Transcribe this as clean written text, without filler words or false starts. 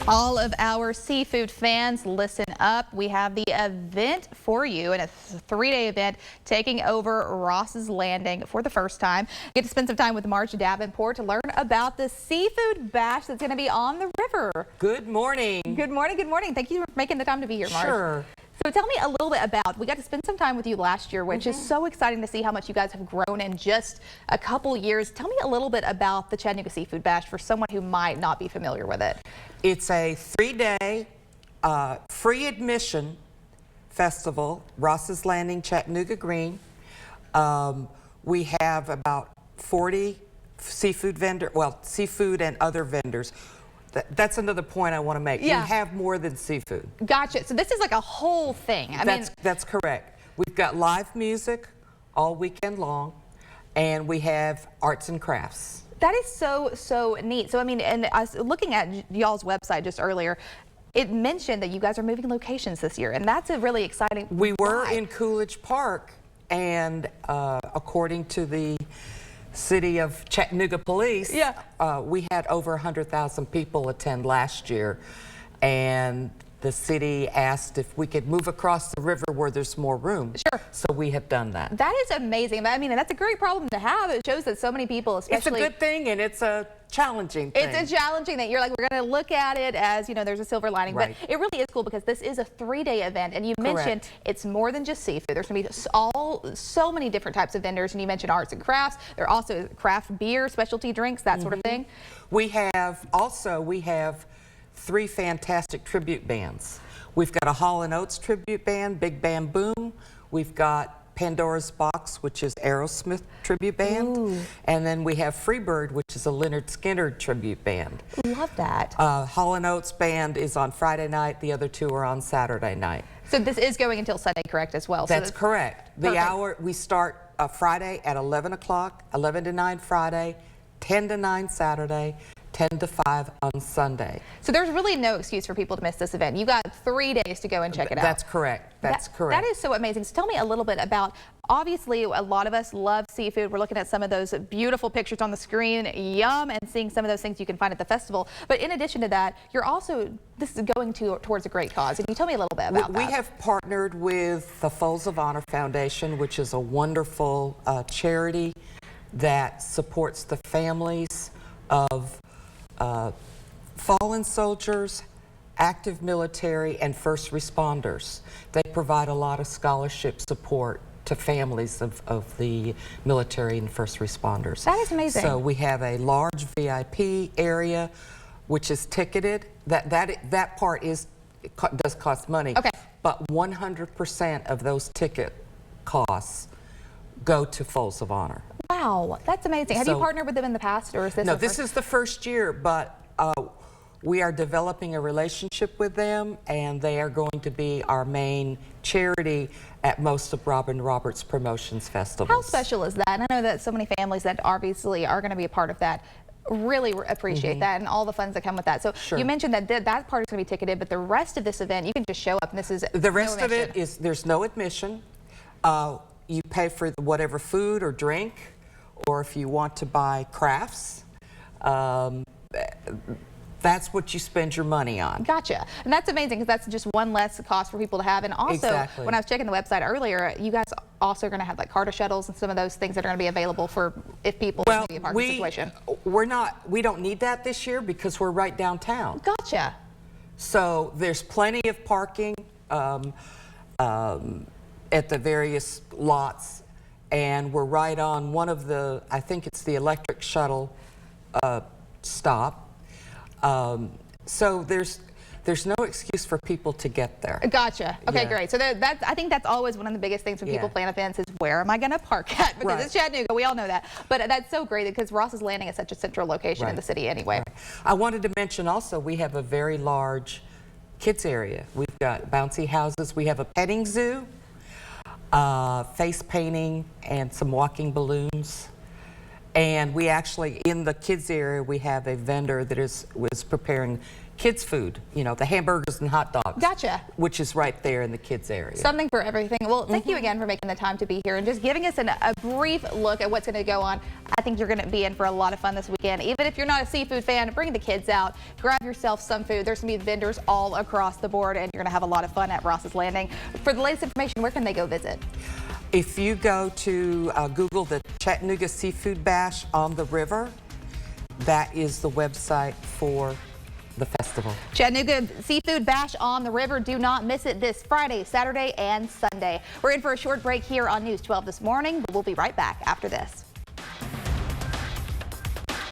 All of our seafood fans, listen up. We have the event for you, and it's a 3-day event taking over Ross's Landing for the first time. Get to spend some time with Marge Davenport to learn about the Seafood Bash that's going to be on the river. Good morning. Good morning. Good morning. Thank you for making the time to be here, Marge. Sure. So tell me a little bit about, we got to spend some time with you last year, which is so exciting to see how much you guys have grown in just a couple years. Tell me a little bit about the Chattanooga Seafood Bash for someone who might not be familiar with it. It's a 3-day free admission festival, Ross's Landing, Chattanooga Green. We have about 40 seafood seafood and other vendors. That's another point I want to make. Yeah. We have more than seafood. Gotcha. So this is like a whole thing. That's correct. We've got live music all weekend long, and we have arts and crafts. That is so neat. So I mean, and I was looking at y'all's website just earlier. It mentioned that you guys are moving locations this year, and that's a really exciting. We were in Coolidge Park, and according to the City of Chattanooga Police, we had over 100,000 people attend last year, and the city asked if we could move across the river where there's more room. Sure. So we have done that. That is amazing. I mean, and that's a great problem to have. It shows that so many people, especially. It's a good thing, and it's a challenging thing. It's a challenging thing. You're like, we're going to look at it as, you know, there's a silver lining. Right. But it really is cool because this is a 3-day event, and you mentioned it's more than just seafood. There's going to be so many different types of vendors, and you mentioned arts and crafts. There are also craft beer, specialty drinks, that sort of thing. We have 3 fantastic tribute bands. We've got a Hall & Oates tribute band, Big Bam Boom. We've got Pandora's Box, which is Aerosmith tribute band. Ooh. And then we have Freebird, which is a Leonard Skinner tribute band. Love that. Hall & Oates band is on Friday night. The other 2 are on Saturday night. So this is going until Sunday, correct, as well? That's correct. The hour, we start Friday at 11 o'clock, 11 to 9 Friday, 10 to 9 Saturday, 10 to 5 on Sunday. So there's really no excuse for people to miss this event. You got 3 days to go and check it out. That's correct. That's correct. That is so amazing. So tell me a little bit about, obviously a lot of us love seafood. We're looking at some of those beautiful pictures on the screen, yum, and seeing some of those things you can find at the festival. But in addition to that, this is going towards a great cause. And you tell me a little bit about that. We have partnered with the Folds of Honor Foundation, which is a wonderful charity that supports the families of fallen soldiers, active military, and first responders. They provide a lot of scholarship support to families of the military and first responders. That is amazing. So we have a large VIP area, which is ticketed. That part does cost money. Okay. But 100% of those ticket costs go to Folds of Honor. Wow, that's amazing. Have you partnered with them in the past, or is this? No, this is the first year, but we are developing a relationship with them, and they are going to be our main charity at most of Robin Roberts Promotions festivals. How special is that? And I know that so many families that obviously are going to be a part of that really appreciate that and all the funds that come with that. So you mentioned that that part is going to be ticketed, but the rest of this event, you can just show up, and this is the rest of it is there's no admission. You pay for whatever food or drink, or if you want to buy crafts, that's what you spend your money on. Gotcha. And that's amazing because that's just one less cost for people to have. And also, when I was checking the website earlier, you guys also are going to have like Carter shuttles and some of those things that are going to be available for if people want to be a parking situation. We don't need that this year because we're right downtown. Gotcha. So there's plenty of parking at the various lots, and we're right on one of the, I think it's the electric shuttle stop. So there's no excuse for people to get there. Gotcha. Okay, great. So I think that's always one of the biggest things when people plan events is where am I going to park at? Because it's Chattanooga, we all know that. But that's so great because Ross's Landing is such a central location in the city anyway. I wanted to mention also we have a very large kids area. We've got bouncy houses. We have a petting zoo, face painting, and some walking balloons. And we actually, in the kids area, we have a vendor that was preparing kids food, you know, the hamburgers and hot dogs. Gotcha. Which is right there in the kids area. Something for everything. Well, thank you again for making the time to be here and just giving us a brief look at what's going to go on. I think you're going to be in for a lot of fun this weekend. Even if you're not a seafood fan, bring the kids out, grab yourself some food. There's going to be vendors all across the board, and you're going to have a lot of fun at Ross's Landing. For the latest information, where can they go visit? If you go to Google the Chattanooga Seafood Bash on the river, that is the website for the festival. Chattanooga Seafood Bash on the river. Do not miss it this Friday, Saturday, and Sunday. We're in for a short break here on News 12 this morning, but we'll be right back after this.